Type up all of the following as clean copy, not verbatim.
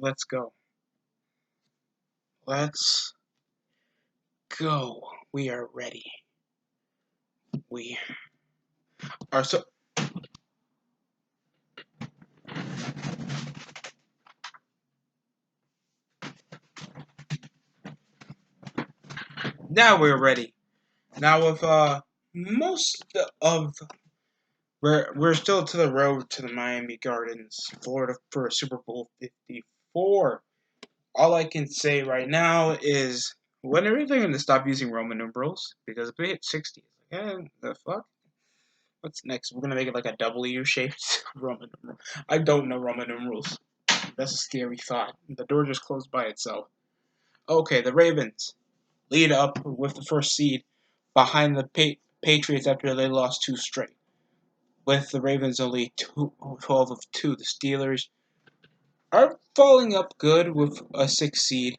let's go. Let's go. We are ready. We are so. Now we're ready. Now with most of we're still to the road to the Miami Gardens, Florida for Super Bowl 54. All I can say right now is when are they going to stop using Roman numerals? Because if we hit 60, the fuck? What's next? We're gonna make it like a W shaped Roman numeral. I don't know Roman numerals. That's a scary thought. The door just closed by itself. Okay, the Ravens lead up with the first seed behind the Patriots after they lost two straight. With the Ravens only 12 of 2, the Steelers are falling up good with a 6 seed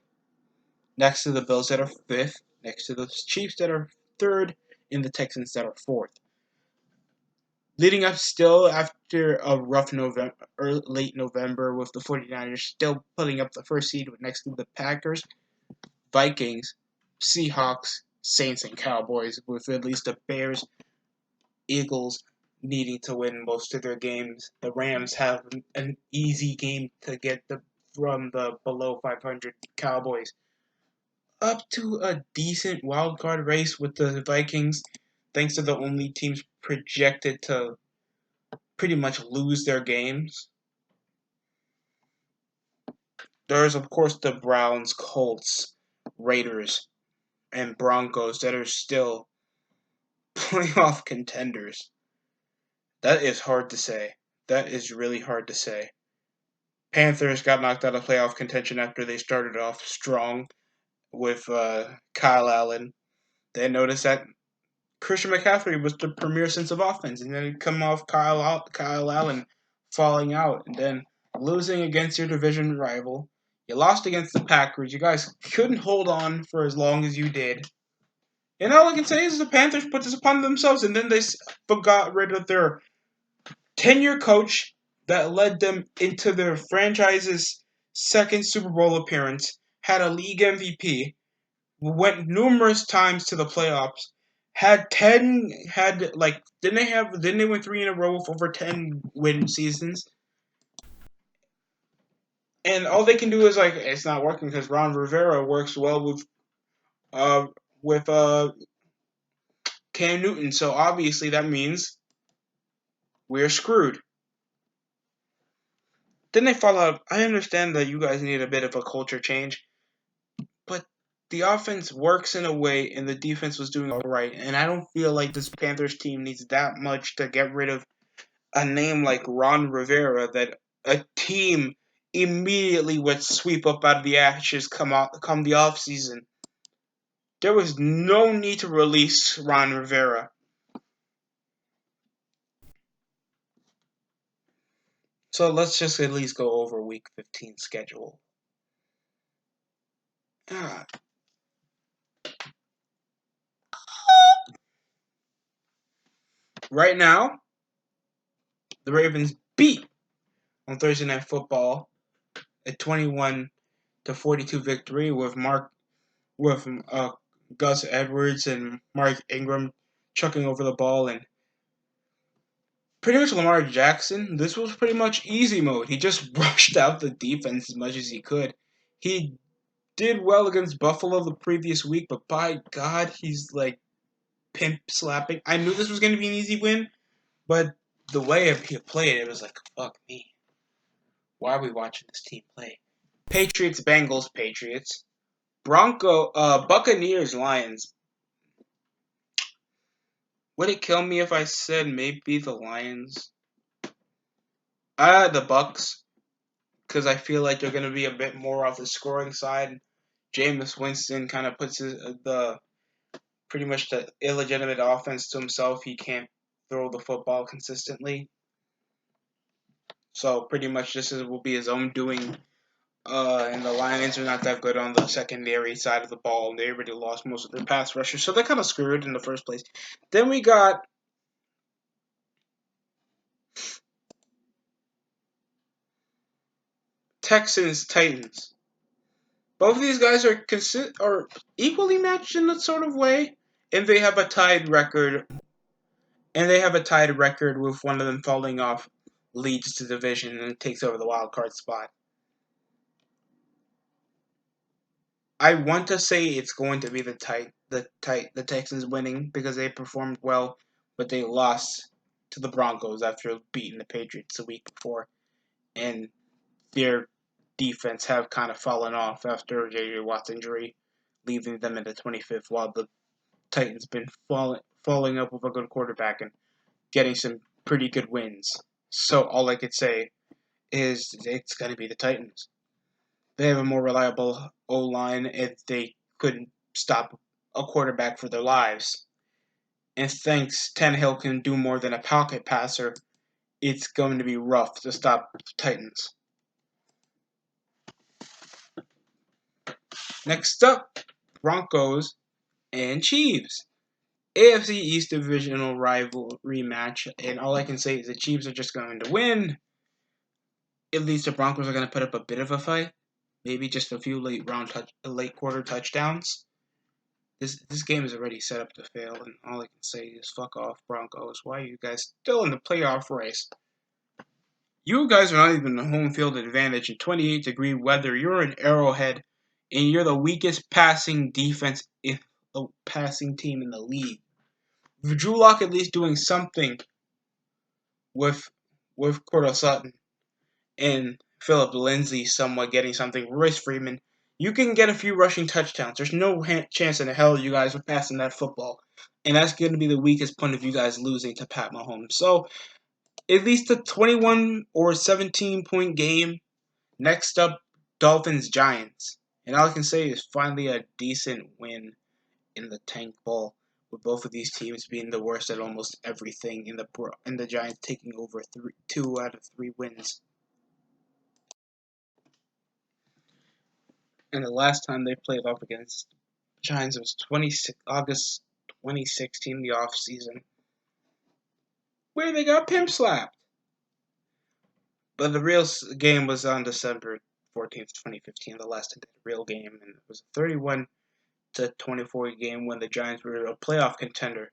next to the Bills that are 5th, next to the Chiefs that are 3rd, and the Texans that are 4th. Leading up still after a rough November, late November with the 49ers still putting up the first seed next to the Packers, Vikings, Seahawks, Saints, and Cowboys, with at least the Bears, Eagles needing to win most of their games. The Rams have an easy game to get from the below 500 Cowboys up to a decent wild card race with the Vikings, thanks to the only teams projected to pretty much lose their games. There's, of course, the Browns, Colts, Raiders, and Broncos that are still playoff contenders. That is hard to say. That is really hard to say. Panthers got knocked out of playoff contention after they started off strong with Kyle Allen. They noticed that Christian McCaffrey was the premier sense of offense, and then come off Kyle Allen falling out, and then losing against your division rival. You lost against the Packers. You guys couldn't hold on for as long as you did. And all I can say is the Panthers put this upon themselves, and then they got rid of their 10-year coach that led them into their franchise's second Super Bowl appearance, had a league MVP, went numerous times to the playoffs, didn't they win 3 in a row with over 10 win seasons? And all they can do is it's not working because Ron Rivera works well uh with Cam Newton, so obviously that means we're screwed. Then they fall out. I understand that you guys need a bit of a culture change, but the offense works in a way, and the defense was doing all right. And I don't feel like this Panthers team needs that much to get rid of a name like Ron Rivera that a team immediately would sweep up out of the ashes come the offseason. There was no need to release Ron Rivera. So let's just at least go over Week 15 schedule. Ah. Right now, the Ravens beat on Thursday Night Football a 21-42 victory with Gus Edwards and Mark Ingram chucking over the ball, and pretty much Lamar Jackson. This was pretty much easy mode. He just rushed out the defense as much as he could. He did well against Buffalo the previous week, but by God, he's like pimp slapping. I knew this was going to be an easy win, but the way he played, it was like, fuck me. Why are we watching this team play? Patriots, Bengals, Patriots. Buccaneers, Lions. Would it kill me if I said maybe the Lions? The Bucks, because I feel like they're going to be a bit more off the scoring side. Jameis Winston kind of puts the pretty much the illegitimate offense to himself. He can't throw the football consistently. So pretty much this will be his own doing. And the Lions are not that good on the secondary side of the ball. They already lost most of their pass rushers, so they're kind of screwed in the first place. Then we got Texans, Titans. Both of these guys are equally matched in a sort of way, and they have a tied record. And they have a tied record with one of them falling off, leads the division and takes over the wild card spot. I want to say it's going to be the Texans winning because they performed well, but they lost to the Broncos after beating the Patriots the week before, and their defense have kind of fallen off after J.J. Watt's injury, leaving them in the 25th, while the Titans been falling up with a good quarterback and getting some pretty good wins. So all I could say is it's going to be the Titans. They have a more reliable O-line if they couldn't stop a quarterback for their lives. And thanks Tannehill can do more than a pocket passer, it's going to be rough to stop the Titans. Next up, Broncos and Chiefs. AFC East divisional rivalry match, and all I can say is the Chiefs are just going to win. At least the Broncos are going to put up a bit of a fight. Maybe just a few late quarter touchdowns. This game is already set up to fail, and all I can say is fuck off, Broncos. Why are you guys still in the playoff race? You guys are not even the home field advantage in 28-degree weather. You're in Arrowhead, and you're the weakest passing defense in the passing team in the league. Drew Lock at least doing something with Cortland Sutton and Philip Lindsay somewhat getting something. Royce Freeman, you can get a few rushing touchdowns. There's no chance in the hell you guys are passing that football. And that's going to be the weakest point of you guys losing to Pat Mahomes. So, at least a 21 or 17-point game. Next up, Dolphins-Giants. And all I can say is finally a decent win in the Tank Bowl, with both of these teams being the worst at almost everything, and the Giants taking over 2 out of 3 wins. And the last time they played off against Giants was August 2016, the off season, where they got pimp slapped. But the real game was on December 14th, 2015, the last real game, and it was a 31-24 game when the Giants were a playoff contender.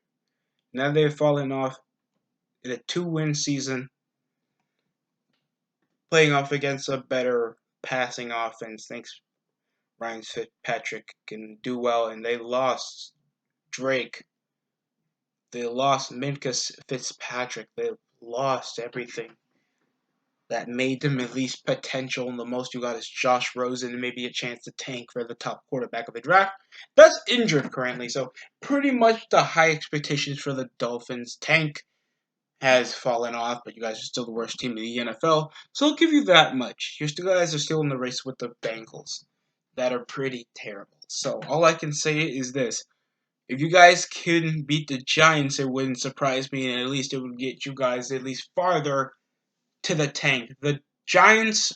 Now they've fallen off in a 2-win season, playing off against a better passing offense. Thanks, Ryan Fitzpatrick can do well, and they lost Drake. They lost Minka Fitzpatrick. They lost everything that made them at least potential, and the most you got is Josh Rosen and maybe a chance to tank for the top quarterback of the draft. That's injured currently, so pretty much the high expectations for the Dolphins. Tank has fallen off, but you guys are still the worst team in the NFL, so I'll give you that much. You guys are still in the race with the Bengals that are pretty terrible. So all I can say is this. If you guys can beat the Giants, it wouldn't surprise me, and at least it would get you guys at least farther to the tank. The Giants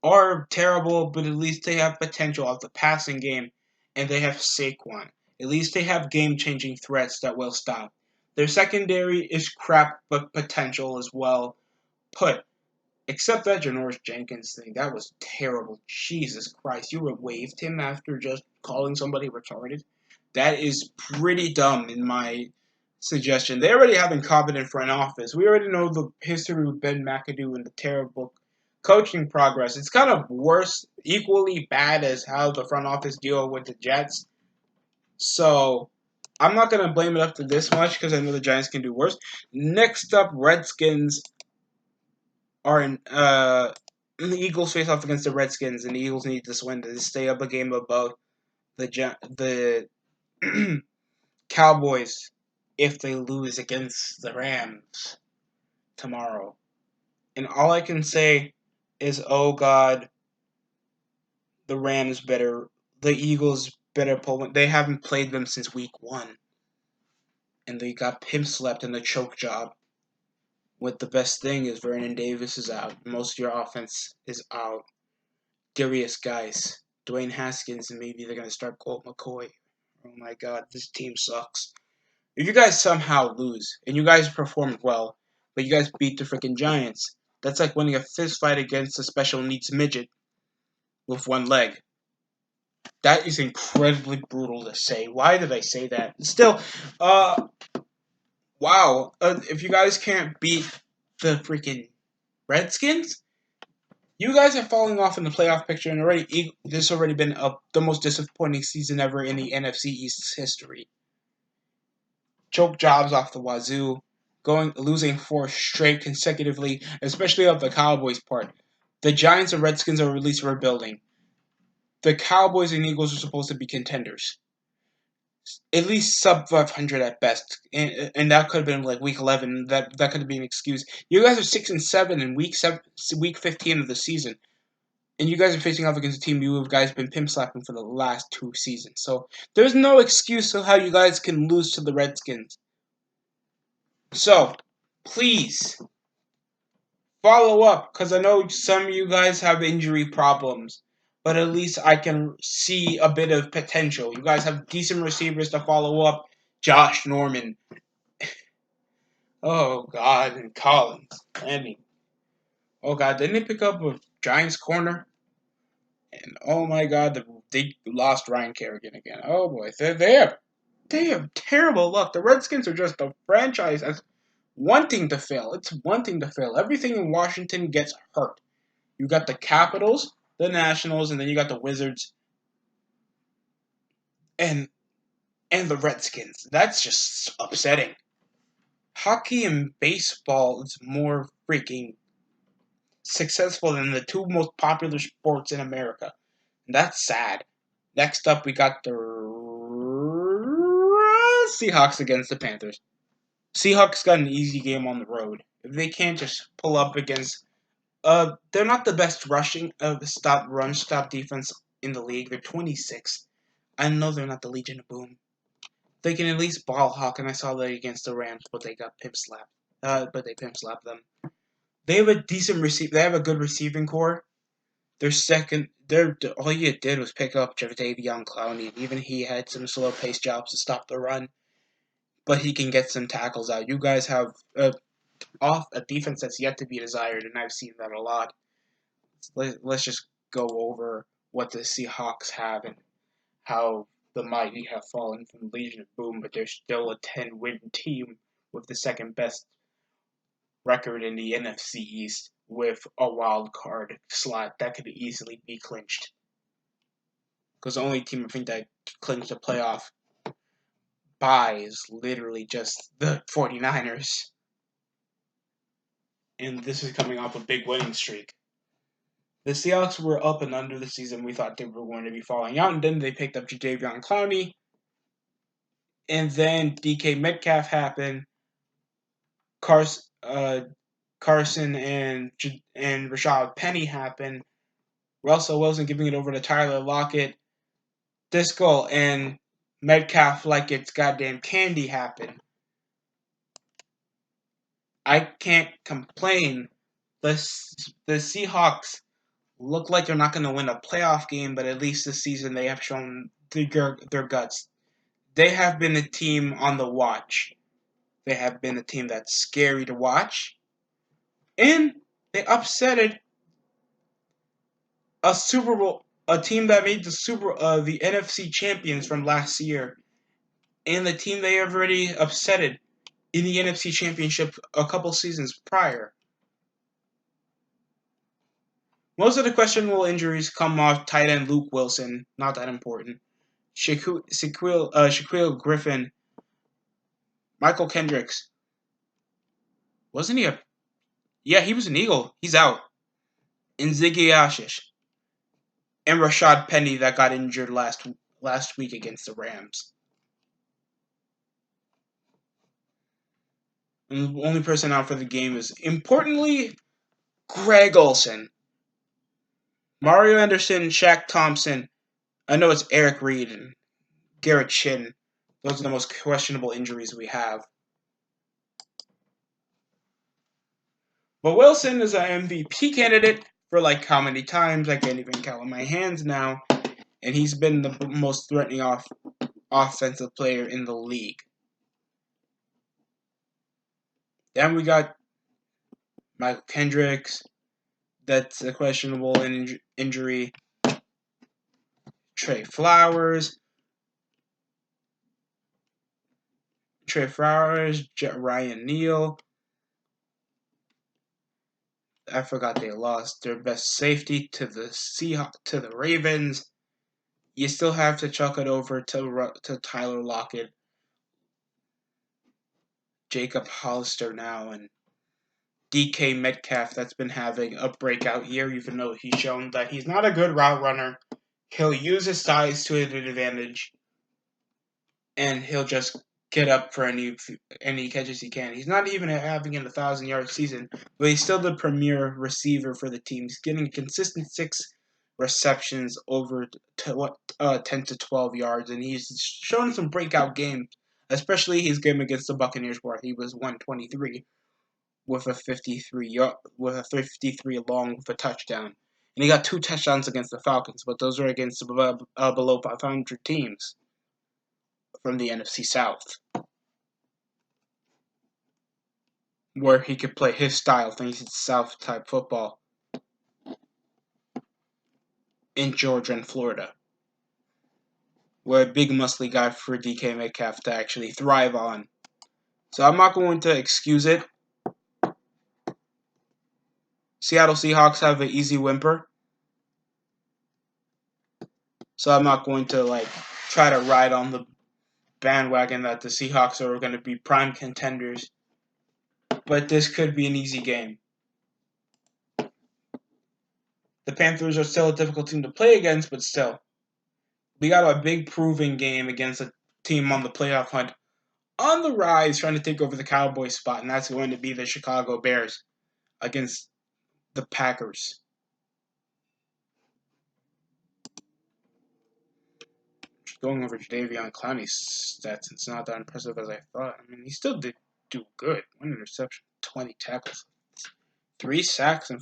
are terrible, but at least they have potential of the passing game, and they have Saquon. At least they have game-changing threats that will stop. Their secondary is crap, but potential as well. Put. Except that Janoris Jenkins thing. That was terrible. Jesus Christ. You waived him after just calling somebody retarded? That is pretty dumb in my suggestion. They already have incompetent front office. We already know the history with Ben McAdoo and the terrible coaching progress. It's kind of worse, equally bad as how the front office deal with the Jets. So, I'm not going to blame it up to this much because I know the Giants can do worse. Next up, Redskins are in the Eagles face off against the Redskins, and the Eagles need this win to stay up a game above the Cowboys if they lose against the Rams tomorrow. And all I can say is, oh God, the Rams the Eagles better pull. They haven't played them since week 1. And they got pimp slapped in the choke job. With the best thing is Vernon Davis is out. Most of your offense is out. Darius Guice, Dwayne Haskins, and maybe they're going to start Colt McCoy. Oh my God, this team sucks. If you guys somehow lose, and you guys performed well, but you guys beat the freaking Giants, that's like winning a fist fight against a special needs midget. with one leg. That is incredibly brutal to say. Why did I say that? Still, wow. If you guys can't beat the freaking Redskins, you guys are falling off in the playoff picture, and this has already been the most disappointing season ever in the NFC East's history. Choke jobs off the wazoo, losing 4 straight consecutively, especially of the Cowboys' part. The Giants and Redskins are at least rebuilding. The Cowboys and Eagles are supposed to be contenders. At least sub 500 at best, and that could have been like week 11. That could have been an excuse. You guys are 6-7 in week 15 of the season, and you guys are facing off against a team you guys been pimp slapping for the last 2 seasons. So there's no excuse of how you guys can lose to the Redskins. So please follow up, because I know some of you guys have injury problems, but at least I can see a bit of potential. You guys have decent receivers to follow up. Josh Norman. Oh, God. And Collins. Oh, God. Didn't they pick up a Giants corner? And, oh, my God. They lost Ryan Kerrigan again. Oh, boy. They have terrible luck. The Redskins are just a franchise that's wanting to fail. It's wanting to fail. Everything in Washington gets hurt. You got the Capitals, the Nationals, and then you got the Wizards and the Redskins. That's just upsetting. Hockey and baseball is more freaking successful than the 2 most popular sports in America. And that's sad. Next up, we got the Seahawks against the Panthers. Seahawks got an easy game on the road. If they can't just pull up against they're not the best run stop defense in the league. They're 26th. I know they're not the Legion of Boom. They can at least ball hawk, and I saw that against the Rams, but they got pimp slapped. But they pimp slapped them. They have a They have a good receiving core. They're second. All you did was pick up Jadeveon Clowney, and even he had some slow pace jobs to stop the run. But he can get some tackles out. You guys have a defense that's yet to be desired, and I've seen that a lot. Let's just go over what the Seahawks have and how the mighty have fallen from the Legion of Boom, but they're still a 10-win team with the second best record in the NFC East with a wild card slot that could easily be clinched. Because the only team I think that clinched a playoff bye is literally just the 49ers. And this is coming off a big winning streak. The Seahawks were up and under the season. We thought they were going to be falling out, and then they picked up Jadeveon Clowney. And then DK Metcalf happened. Carson and Rashad Penny happened. Russell Wilson giving it over to Tyler Lockett. Disco and Metcalf like it's goddamn candy happened. I can't complain. The Seahawks look like they're not going to win a playoff game, but at least this season they have shown their guts. They have been a team on the watch. They have been a team that's scary to watch. And they upsetted a Super Bowl, a team that made the NFC champions from last year, and the team they have already upsetted in the NFC championship a couple seasons prior. Most of the questionable injuries come off tight end Luke Wilson, not that important. Shaquille Griffin, Michael Kendricks. Wasn't he Yeah, he was an Eagle. He's out. And Ziggy Ashish. And Rashad Penny that got injured last week against the Rams. And the only person out for the game is, importantly, Greg Olsen. Mario Anderson, Shaq Thompson. I know it's Eric Reed and Garrett Chin. Those are the most questionable injuries we have. But Wilson is an MVP candidate for like how many times? I can't even count on my hands now. And he's been the most threatening offensive player in the league. Then we got Michael Kendricks. That's a questionable injury. Trey Flowers, Ryan Neal. I forgot they lost their best safety to the Ravens. You still have to chuck it over to Tyler Lockett, Jacob Hollister now, and DK Metcalf that's been having a breakout year, even though he's shown that he's not a good route runner. He'll use his size to his advantage, and he'll just get up for any catches he can. He's not even having an 1,000-yard season, but he's still the premier receiver for the team. He's getting a consistent 6 receptions over 10 to 12 yards, and he's shown some breakout games, especially his game against the Buccaneers where he was 123 with a 53 long with a touchdown. And he got 2 touchdowns against the Falcons, but those are against below 500 teams from the NFC South, where he could play his style, thanks to South-type football, in Georgia and Florida, where a big muscly guy for DK Metcalf to actually thrive on. So I'm not going to excuse it. Seattle Seahawks have an easy whimper, so I'm not going to try to ride on the bandwagon that the Seahawks are going to be prime contenders. But this could be an easy game. The Panthers are still a difficult team to play against, but still. We got a big proving game against a team on the playoff hunt on the rise trying to take over the Cowboys spot, and that's going to be the Chicago Bears against the Packers. Going over Jadeveon Clowney's stats, it's not that impressive as I thought. I mean, he still did do good. 1 interception, 20 tackles, 3 sacks, and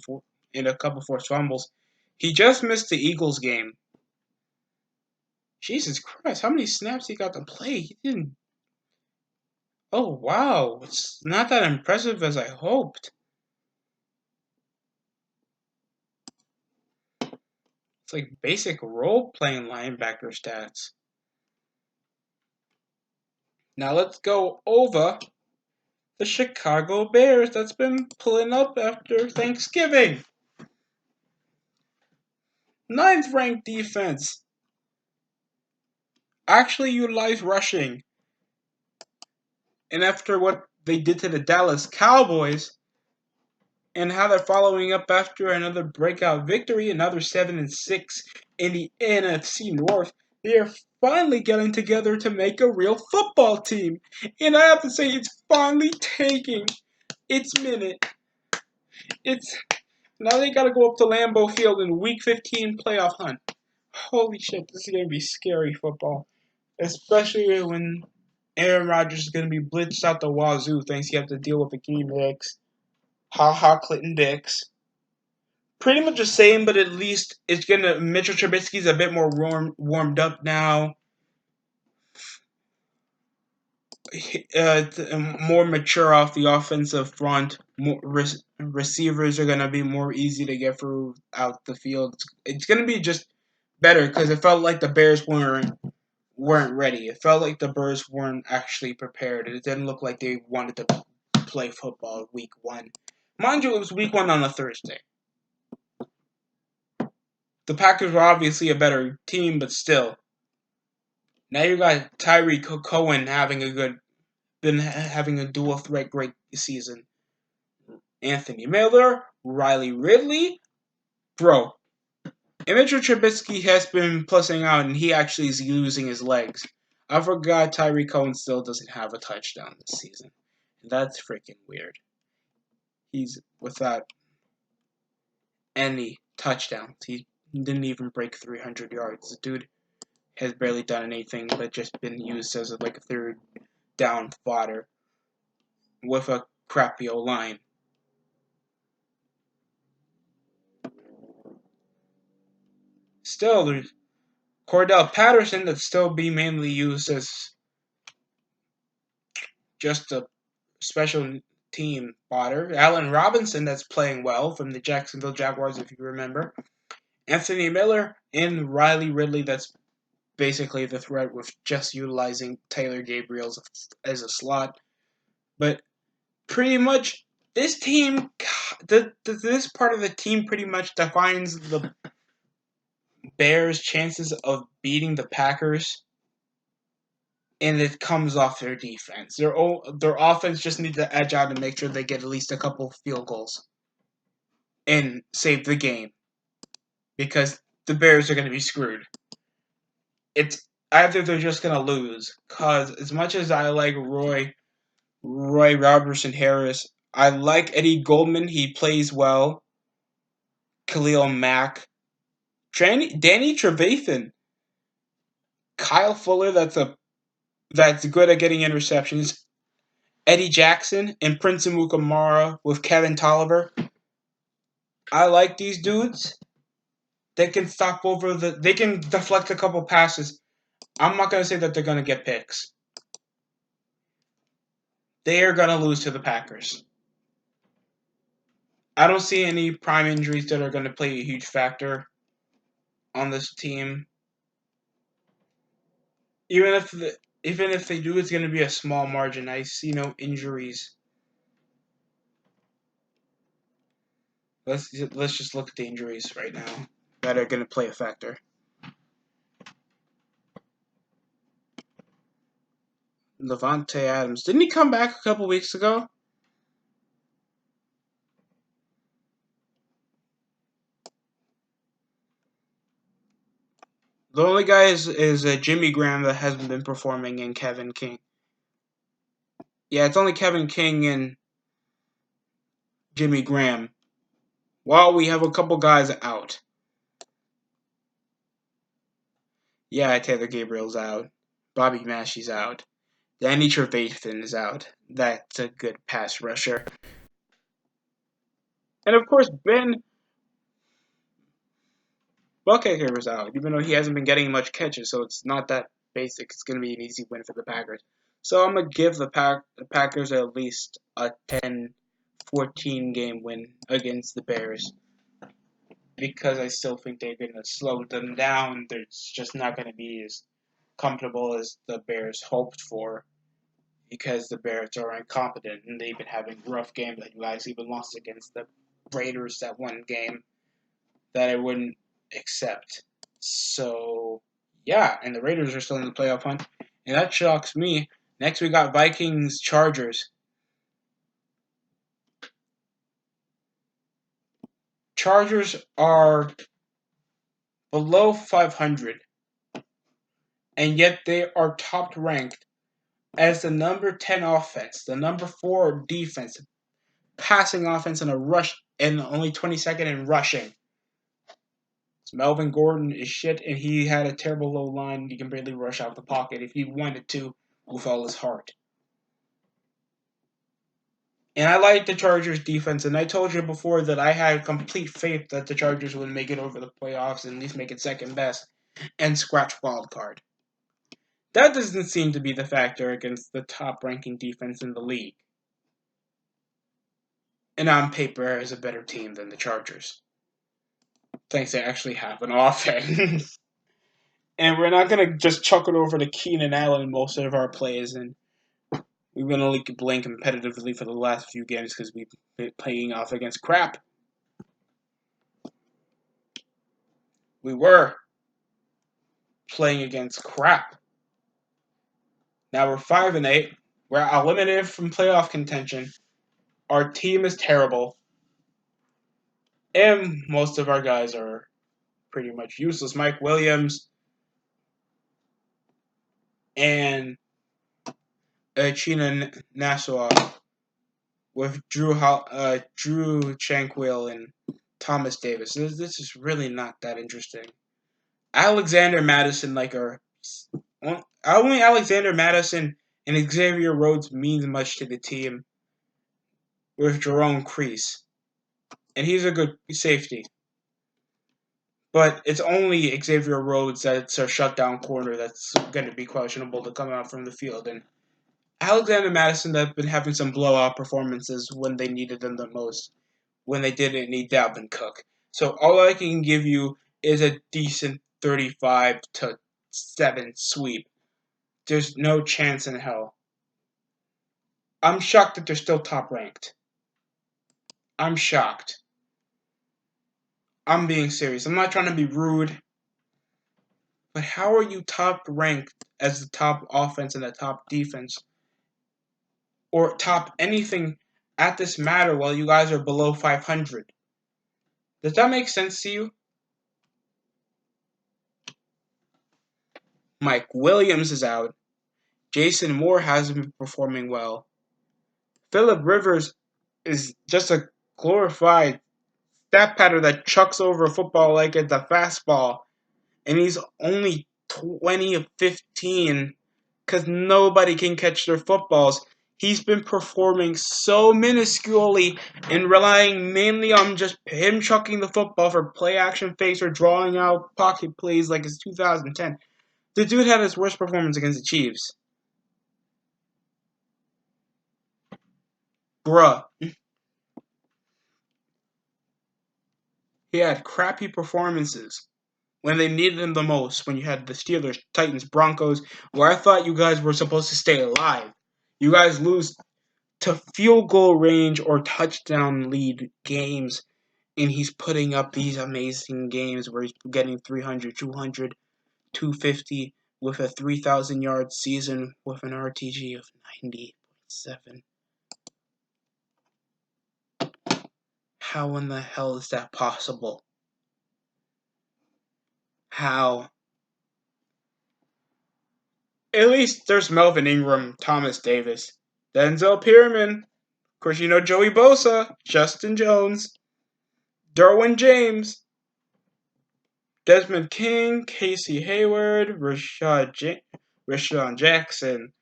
a couple forced fumbles. He just missed the Eagles game. Jesus Christ, how many snaps he got to play? He didn't. Oh, wow. It's not that impressive as I hoped. It's like basic role-playing linebacker stats. Now let's go over the Chicago Bears that's been pulling up after Thanksgiving. 9th ranked defense. Actually utilized rushing. And after what they did to the Dallas Cowboys, and how they're following up after another breakout victory, another 7-6 in the NFC North, they are finally getting together to make a real football team. And I have to say, it's finally taking its minute. Now they gotta go up to Lambeau Field in Week 15 playoff hunt. Holy shit, this is gonna be scary football. Especially when Aaron Rodgers is gonna be blitzed out the wazoo, thanks you have to deal with Akeem Hicks. Clinton Dix. Pretty much the same, but at least Mitchell Trubisky's a bit more warmed up now. More mature off the offensive front. More receivers are gonna be more easy to get through out the field. It's gonna be just better because it felt like the Bears weren't ready. It felt like the Bears weren't actually prepared. It didn't look like they wanted to play football week 1. Mind you, it was week 1 on a Thursday. The Packers were obviously a better team, but still. Now you got Tyreek Cohen having a dual threat great season. Anthony Miller, Riley Ridley, bro. And Mitchell Trubisky has been plussing out, and he actually is using his legs. I forgot Tyreek Cohen still doesn't have a touchdown this season. And that's freaking weird. He's without any touchdowns. He didn't even break 300 yards. The dude has barely done anything but just been used as a 3rd down fodder with a crappy O-line. Still, there's Cordell Patterson that's still being mainly used as just a special team fodder. Allen Robinson that's playing well from the Jacksonville Jaguars, if you remember. Anthony Miller and Riley Ridley that's basically the threat with just utilizing Taylor Gabriel as a slot. But pretty much this team, this part of the team pretty much defines the Bears' chances of beating the Packers, and it comes off their defense. Their offense just needs to edge out and make sure they get at least a couple field goals and save the game, because the Bears are going to be screwed. It's either they're just going to lose, because as much as I like Roy Robertson Harris, I like Eddie Goldman. He plays well. Khalil Mack, Danny Trevathan, Kyle Fuller. That's good at getting interceptions. Eddie Jackson and Prince Amukamara with Kevin Tolliver. I like these dudes. They can they can deflect a couple passes. I'm not gonna say that they're gonna get picks. They are gonna lose to the Packers. I don't see any prime injuries that are gonna play a huge factor on this team. Even if they do, it's gonna be a small margin. I see no injuries. Let's just look at the injuries right now that are gonna play a factor. Levante Adams, didn't he come back a couple weeks ago? The only guy is Jimmy Graham that hasn't been performing, and Kevin King. Yeah, it's only Kevin King and Jimmy Graham. Well, we have a couple guys out. Yeah, Taylor Gabriel's out. Bobby Mashy's out. Danny Trevathan is out. That's a good pass rusher. And of course, Ben Buckhaker was out, even though he hasn't been getting much catches, so it's not that basic. It's going to be an easy win for the Packers. So I'm going to give the Packers at least a 10-14 game win against the Bears, because I still think they're going to slow them down. They're just not going to be as comfortable as the Bears hoped for, because the Bears are incompetent and they've been having rough games. Like, you guys even lost against the Raiders that one game that I wouldn't accept. So, yeah, and the Raiders are still in the playoff hunt, and that shocks me. Next, we got Vikings-Chargers. Chargers are below 500, and yet they are top ranked as the number 10 offense, the number 4 defense, passing offense, and a rush, and only 22nd in rushing. Melvin Gordon is shit, and he had a terrible low line. He can barely rush out the pocket if he wanted to with all his heart. And I like the Chargers defense, and I told you before that I had complete faith that the Chargers would make it over the playoffs and at least make it second best and scratch wild card. That doesn't seem to be the factor against the top-ranking defense in the league. And on paper, is a better team than the Chargers. Thanks, they actually have an offense. And we're not going to just chuck it over to Keenan Allen most of our plays, and we've been only playing competitively for the last few games because we've been playing off against crap. We were playing against crap. Now we're 5-8. We're eliminated from playoff contention. Our team is terrible. And most of our guys are pretty much useless. Mike Williams and China Nassau with Drew Tranquil and Thomas Davis. This is really not that interesting. Alexander Madison, only Alexander Madison and Xavier Rhodes means much to the team with Jerome Crease. And he's a good safety. But it's only Xavier Rhodes that's a shutdown corner that's going to be questionable to come out from the field. And Alexander Madison have been having some blowout performances when they needed them the most, when they didn't need Dalvin Cook. So all I can give you is a decent 35 to 7 sweep. There's no chance in hell. I'm shocked that they're still top ranked. I'm shocked. I'm being serious. I'm not trying to be rude, but how are you top ranked as the top offense and the top defense, or top anything at this matter while you guys are below 500? Does that make sense to you? Mike Williams is out. Jason Moore hasn't been performing well. Phillip Rivers is just a glorified stat pattern that chucks over a football like it's a fastball. And he's only 20 of 15 because nobody can catch their footballs. He's been performing so minusculely and relying mainly on just him chucking the football for play action fakes or drawing out pocket plays like it's 2010. The dude had his worst performance against the Chiefs. Bruh. He had crappy performances when they needed him the most, when you had the Steelers, Titans, Broncos, where I thought you guys were supposed to stay alive. You guys lose to field goal range or touchdown lead games, and he's putting up these amazing games where he's getting 300, 200, 250 with a 3,000 yard season with an RTG of 90.7. How in the hell is that possible? How? At least there's Melvin Ingram, Thomas Davis, Denzel Pierman, of course you know Joey Bosa, Justin Jones, Derwin James, Desmond King, Casey Hayward, Rashawn Jackson.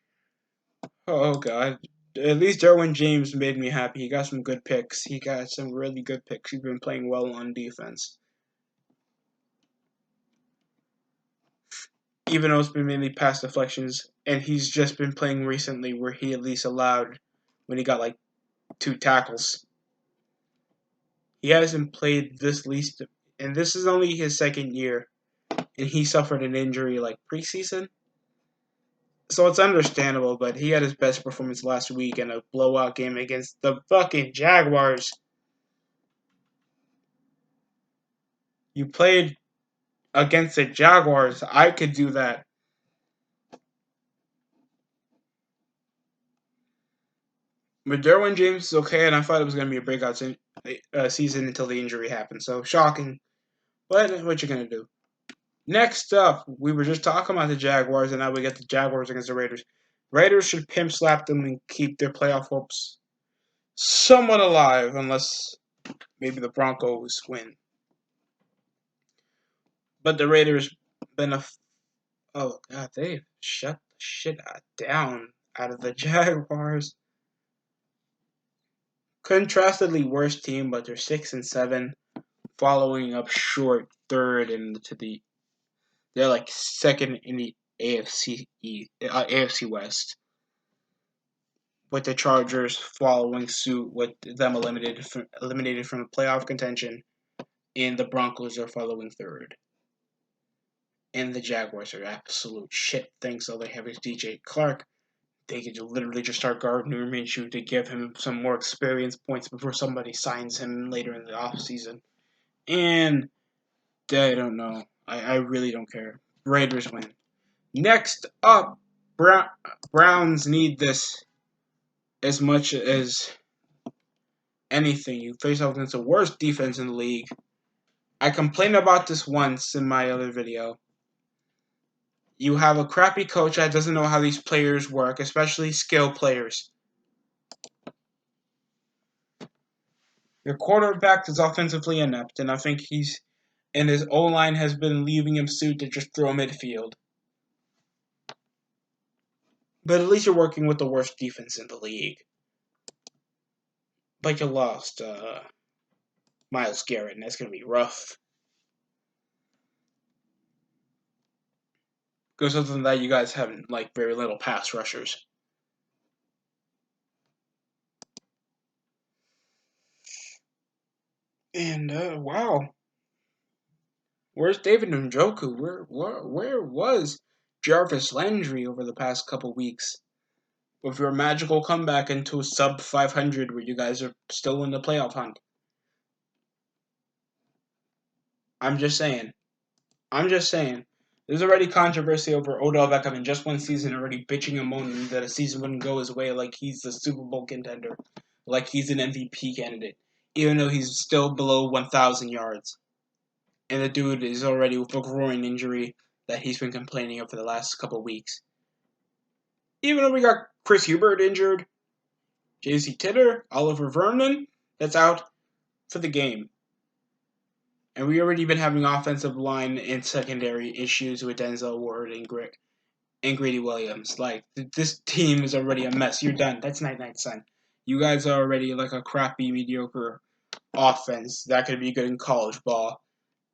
Oh god. At least Derwin James made me happy. He got some good picks. He got some really good picks. He's been playing well on defense. Even though it's been mainly pass deflections, and he's just been playing recently where he at least allowed when he got like 2 tackles. He hasn't played this least, and this is only his second year, and he suffered an injury like preseason. So it's understandable, but he had his best performance last week in a blowout game against the fucking Jaguars. You played against the Jaguars. I could do that. But Derwin James is okay, and I thought it was going to be a breakout season until the injury happened. So shocking. But what you going to do? Next up, we were just talking about the Jaguars, and now we get the Jaguars against the Raiders. Raiders should pimp slap them and keep their playoff hopes somewhat alive, unless maybe the Broncos win. But the Raiders been oh god, they shut the shit down out of the Jaguars. Contrastedly worse team, but they're 6-7, following up short third they're like second in the AFC West, with the Chargers following suit with them eliminated from the playoff contention, and the Broncos are following third. And the Jaguars are absolute shit. Thanks all they have is DJ Clark. They could literally just start Gardner Minshew to give him some more experience points before somebody signs him later in the offseason. And I don't know. I really don't care. Raiders win. Next up, Browns need this as much as anything. You face off against the worst defense in the league. I complained about this once in my other video. You have a crappy coach that doesn't know how these players work, especially skill players. Your quarterback is offensively inept, and I think his O-line has been leaving him suit to just throw midfield. But at least you're working with the worst defense in the league. But you lost Myles Garrett, and that's going to be rough. Because other than that, you guys have like very little pass rushers. And wow, where's David Njoku? Where was Jarvis Landry over the past couple weeks with your magical comeback into sub 500 where you guys are still in the playoff hunt. I'm just saying. I'm just saying. There's already controversy over Odell Beckham in just one season already bitching and moaning that a season wouldn't go his way like he's the Super Bowl contender, like he's an MVP candidate, even though he's still below 1,000 yards. And the dude is already with a groin injury that he's been complaining of for the last couple weeks. Even though we got Chris Hubert injured, J.C. Titter, Oliver Vernon, that's out for the game. And we already been having offensive line and secondary issues with Denzel Ward and Grady Williams. Like, this team is already a mess. You're done. That's night-night, son. You guys are already like a crappy, mediocre offense that could be good in college ball.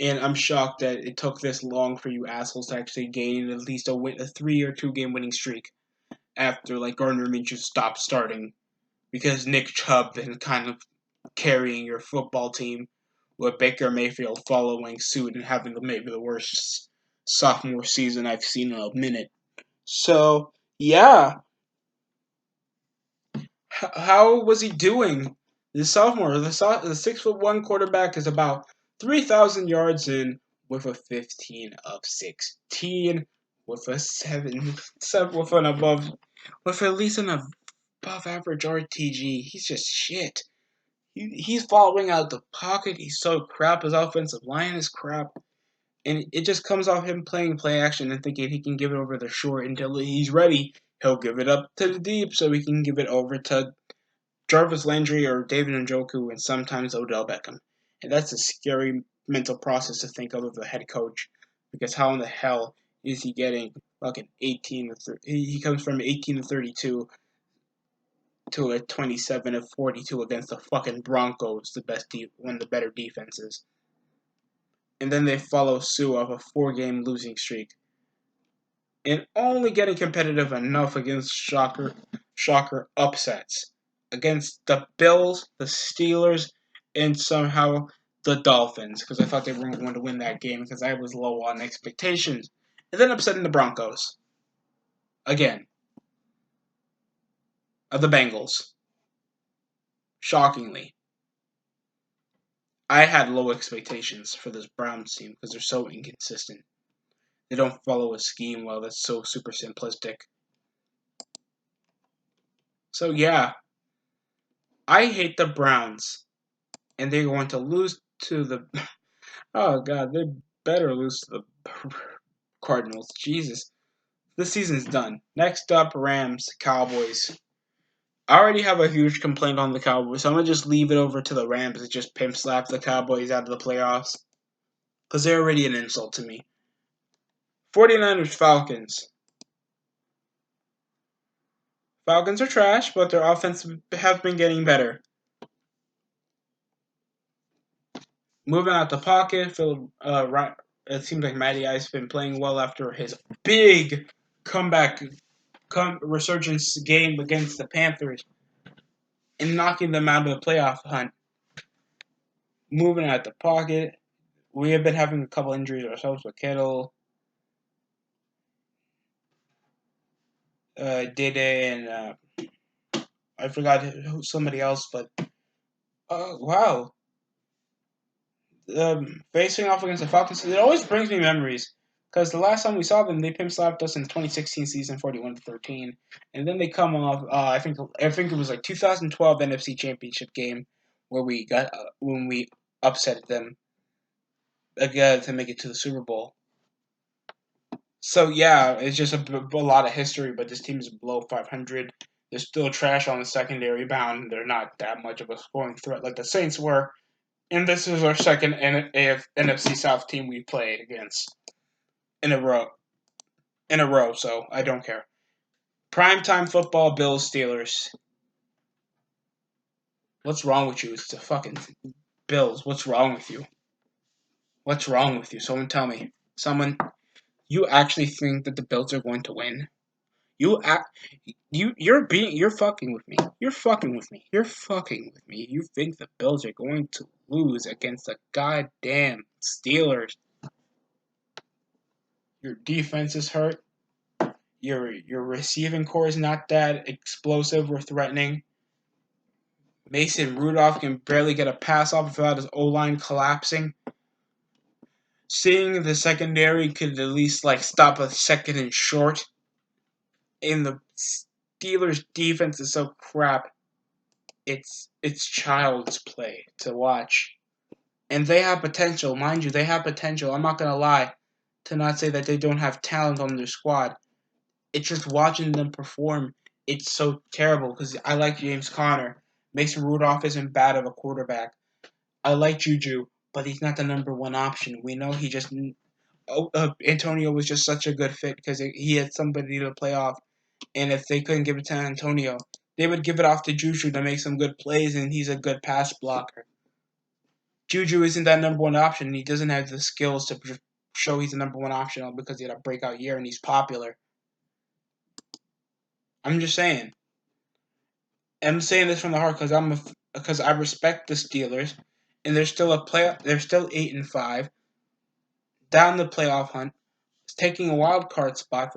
And I'm shocked that it took this long for you assholes to actually gain at least a 3 or 2 game winning streak after like Gardner Minshew stopped starting because Nick Chubb been kind of carrying your football team with Baker Mayfield following suit and having maybe the worst sophomore season I've seen in a minute. So, yeah. How was he doing? The sophomore, the 6'1" quarterback is about 3,000 yards in with a 15 of 16 with a 7 with at least an above average RTG. He's just shit. He's following out the pocket. He's so crap. His offensive line is crap. And it just comes off him playing play action and thinking he can give it over the short until he's ready. He'll give it up to the deep so he can give it over to Jarvis Landry or David Njoku and sometimes Odell Beckham. And that's a scary mental process to think of a head coach. Because how in the hell is he getting fucking 18 to 30? He comes from 18 to 32 to a 27 of 42 against the fucking Broncos, one of the better defenses. And then they follow suit of a 4-game losing streak. And only getting competitive enough against shocker upsets. Against the Bills, the Steelers, and somehow the Dolphins. Because I thought they were going to win that game because I was low on expectations. And then upsetting the Broncos. Again. The Bengals. Shockingly. I had low expectations for this Browns team because they're so inconsistent. They don't follow a scheme well that's so super simplistic. So yeah, I hate the Browns. And they're going to lose to the... Oh god, they better lose to the Cardinals. Jesus. This season's done. Next up, Rams, Cowboys. I already have a huge complaint on the Cowboys, so I'm going to just leave it over to the Rams to just pimp slap the Cowboys out of the playoffs. Because they're already an insult to me. 49ers, Falcons. Falcons are trash, but their offense have been getting better. Moving out the pocket, it seems like Matty Ice has been playing well after his big resurgence game against the Panthers and knocking them out of the playoff hunt. Moving out the pocket, we have been having a couple injuries ourselves with Kittle, Dede, and I forgot somebody else, but wow. Facing off against the Falcons, it always brings me memories. Because the last time we saw them, they pimp slapped us in 2016 season 41-13, and then they come off. I think it was like 2012 NFC Championship game where we got when we upset them again to make it to the Super Bowl. So yeah, it's just a lot of history. But this team is below 500. They're still trash on the secondary bound. They're not that much of a scoring threat like the Saints were. And this is our second NFC South team we played against in a row, so I don't care. Primetime football, Bills, Steelers. What's wrong with you? It's the fucking Bills. What's wrong with you? What's wrong with you? Someone tell me. You actually think that the Bills are going to win? You're fucking with me. You're fucking with me. You're fucking with me. You think the Bills are going to lose against the goddamn Steelers? Your defense is hurt. Your receiving core is not that explosive or threatening. Mason Rudolph can barely get a pass off without his O-line collapsing. Seeing the secondary could at least stop a second and short. And the Steelers' defense is so crap. It's child's play to watch. And they have potential, mind you. They have potential. I'm not gonna lie to not say that they don't have talent on their squad. It's just watching them perform. It's so terrible because I like James Conner. Mason Rudolph isn't bad of a quarterback. I like Juju, but he's not the number one option. We know he just. Antonio was just such a good fit because he had somebody to play off. And if they couldn't give it to Antonio, they would give it off to Juju to make some good plays, and he's a good pass blocker. Juju isn't that number one option. He doesn't have the skills to show he's the number one option because he had a breakout year and he's popular. I'm just saying. I'm saying this from the heart because I respect the Steelers, and they're still They're still 8-5, down the playoff hunt, taking a wild card spot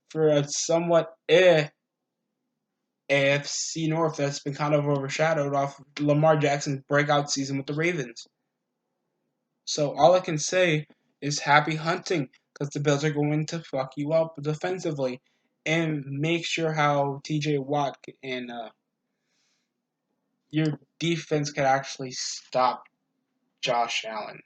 for a somewhat AFC North that's been kind of overshadowed off Lamar Jackson's breakout season with the Ravens. So all I can say is happy hunting because the Bills are going to fuck you up defensively and make sure how TJ Watt and your defense can actually stop Josh Allen.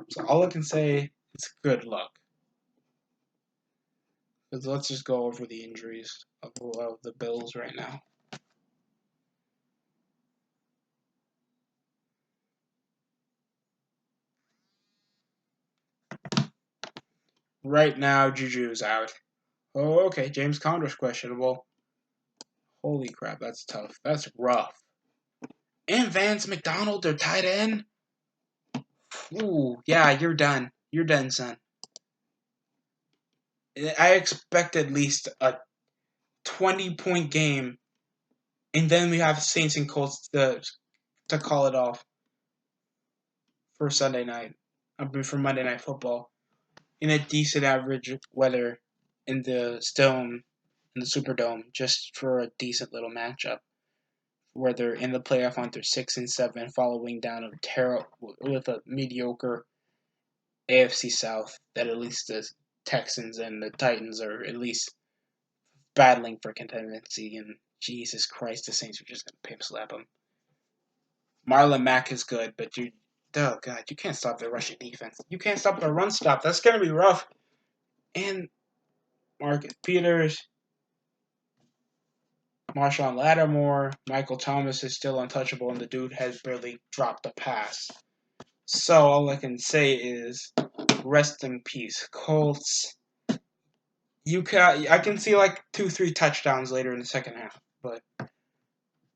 So all I can say is good luck. Because let's just go over the injuries of the Bills right now. Right now, Juju's out. Oh, okay. James Conner's questionable. Holy crap, that's tough. That's rough. And Vance McDonald, their tight end. Ooh, yeah, you're done. You're done, son. I expect at least a 20-point game, and then we have Saints and Colts to call it off for Sunday night. For Monday Night Football. In a decent average weather in the Superdome, just for a decent little matchup. Where they're in the playoff hunt, they're 6-7, following down with a mediocre AFC South that at least the Texans and the Titans are at least battling for contention. And Jesus Christ, the Saints are just gonna pimp slap them. Marlon Mack is good, but oh god, you can't stop their rushing defense. You can't stop their run stop. That's gonna be rough. And Marcus Peters, Marshawn Lattimore, Michael Thomas is still untouchable, and the dude has barely dropped a pass. So all I can say is, rest in peace, Colts. I can see 2-3 touchdowns later in the second half, but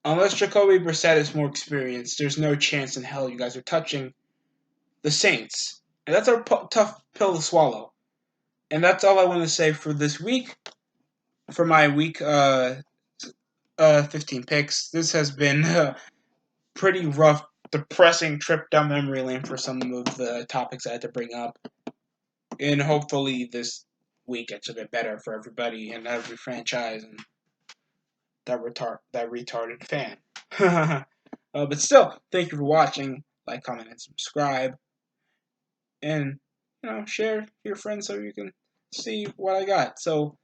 unless Jacoby Brissett is more experienced, there's no chance in hell you guys are touching the Saints, and that's a tough pill to swallow. And that's all I want to say for this week. For my week 15 picks, this has been a pretty rough, depressing trip down memory lane for some of the topics I had to bring up. And hopefully this week gets a bit better for everybody and every franchise and that retarded fan. But still, thank you for watching. Like, comment, and subscribe. And, share to your friends so you can see what I got. So,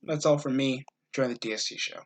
that's all from me. Enjoy the DST show.